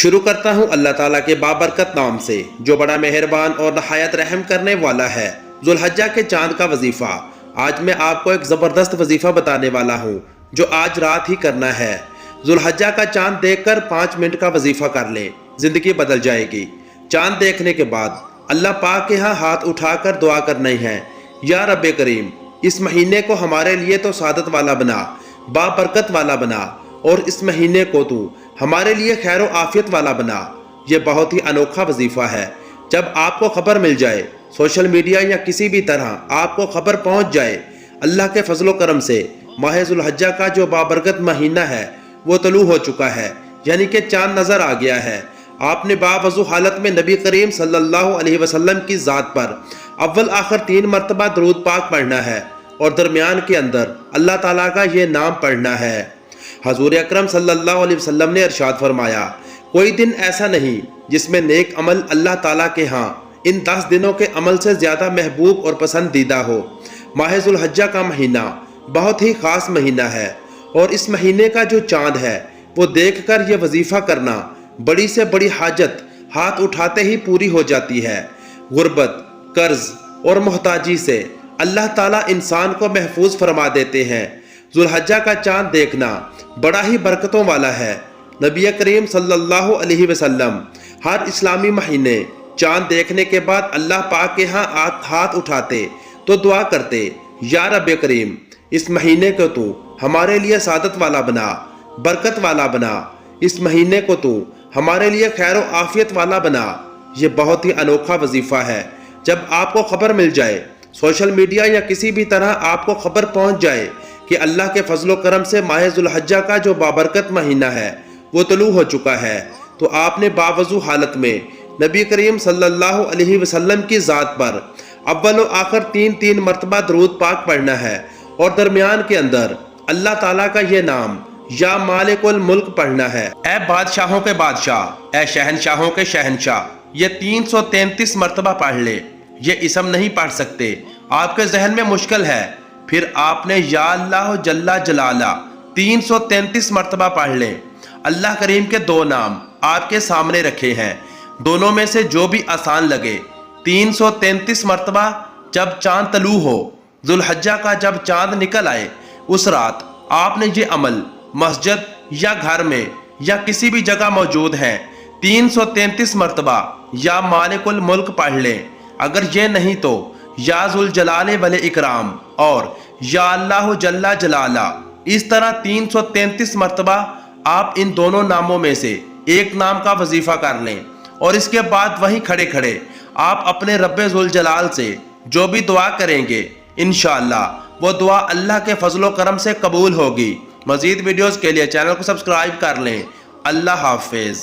شروع کرتا ہوں اللہ تعالیٰ کے بابرکت نام سے جو بڑا مہربان اور نہایت رحم کرنے والا ہے۔ ذوالحجہ کے چاند کا وظیفہ۔ آج میں آپ کو ایک زبردست وظیفہ بتانے والا ہوں جو آج رات ہی کرنا ہے۔ ذوالحجہ کا چاند دیکھ کر 5 منٹ کا وظیفہ کر لیں، زندگی بدل جائے گی۔ چاند دیکھنے کے بعد اللہ پاک کے ہاں ہاتھ اٹھا کر دعا کرنی ہے، یا رب کریم اس مہینے کو ہمارے لیے تو سعادت والا بنا، بابرکت والا بنا، اور اس مہینے کو تو ہمارے لیے خیر و عافیت والا بنا۔ یہ بہت ہی انوکھا وظیفہ ہے۔ جب آپ کو خبر مل جائے، سوشل میڈیا یا کسی بھی طرح آپ کو خبر پہنچ جائے، اللہ کے فضل و کرم سے ماہ ذوالحجہ کا جو بابرکت مہینہ ہے وہ طلوع ہو چکا ہے، یعنی کہ چاند نظر آ گیا ہے، آپ نے باوضو حالت میں نبی کریم صلی اللہ علیہ وسلم کی ذات پر اول آخر 3 مرتبہ درود پاک پڑھنا ہے اور درمیان کے اندر اللہ تعالیٰ کا یہ نام پڑھنا ہے۔ حضور اکرم صلی اللہ علیہ وسلم نے ارشاد فرمایا، کوئی دن ایسا نہیں جس میں نیک عمل اللہ تعالیٰ کے ہاں ان 10 دنوں کے عمل سے زیادہ محبوب اور پسندیدہ ہو۔ ماہ ذوالحجہ کا مہینہ بہت ہی خاص مہینہ ہے، اور اس مہینے کا جو چاند ہے وہ دیکھ کر یہ وظیفہ کرنا بڑی سے بڑی حاجت ہاتھ اٹھاتے ہی پوری ہو جاتی ہے۔ غربت، قرض اور محتاجی سے اللہ تعالیٰ انسان کو محفوظ فرما دیتے ہیں۔ ذوالحجہ کا چاند دیکھنا بڑا ہی برکتوں والا ہے۔ نبی کریم صلی اللہ علیہ وسلم ہر اسلامی مہینے چاند دیکھنے کے بعد اللہ پاک کے ہاں ہاتھ اٹھاتے تو دعا کرتے، یا رب کریم اس مہینے کو تو ہمارے لیے سعادت والا بنا، برکت والا بنا، اس مہینے کو تو ہمارے لیے خیر و عافیت والا بنا۔ یہ بہت ہی انوکھا وظیفہ ہے۔ جب آپ کو خبر مل جائے، سوشل میڈیا یا کسی بھی طرح آپ کو خبر پہنچ جائے کہ اللہ کے فضل و کرم سے ماہ ذوالحجہ کا جو بابرکت مہینہ ہے وہ طلوع ہو چکا ہے، تو آپ نے باوضو حالت میں نبی کریم صلی اللہ علیہ وسلم کی ذات پر اول و آخر 3 مرتبہ درود پاک پڑھنا ہے، اور درمیان کے اندر اللہ تعالیٰ کا یہ نام یا مالک الملک پڑھنا ہے۔ اے بادشاہوں کے بادشاہ، اے شہنشاہوں کے شہنشاہ، یہ 333 مرتبہ پڑھ لے۔ یہ اسم نہیں پڑھ سکتے، آپ کے ذہن میں مشکل ہے، پھر آپ نے یا اللہ جل جلالہ 333 مرتبہ پڑھ لیں۔ اللہ کریم کے 2 نام آپ کے سامنے رکھے ہیں، دونوں میں سے جو بھی آسان لگے۔ 333 مرتبہ جب چاند طلوع ہو، ذوالحجہ کا جب چاند نکل آئے، اس رات آپ نے یہ عمل مسجد یا گھر میں یا کسی بھی جگہ موجود ہیں 333 مرتبہ یا مالک الملک پڑھ لیں۔ اگر یہ نہیں تو یا ذوالجلال والاکرام اور یا اللہ جل جلالہ، اس طرح 333 مرتبہ آپ ان دونوں ناموں میں سے ایک نام کا وظیفہ کر لیں، اور اس کے بعد وہیں کھڑے کھڑے آپ اپنے رب ذوالجلال سے جو بھی دعا کریں گے انشاءاللہ وہ دعا اللہ کے فضل و کرم سے قبول ہوگی۔ مزید ویڈیوز کے لیے چینل کو سبسکرائب کر لیں۔ اللہ حافظ۔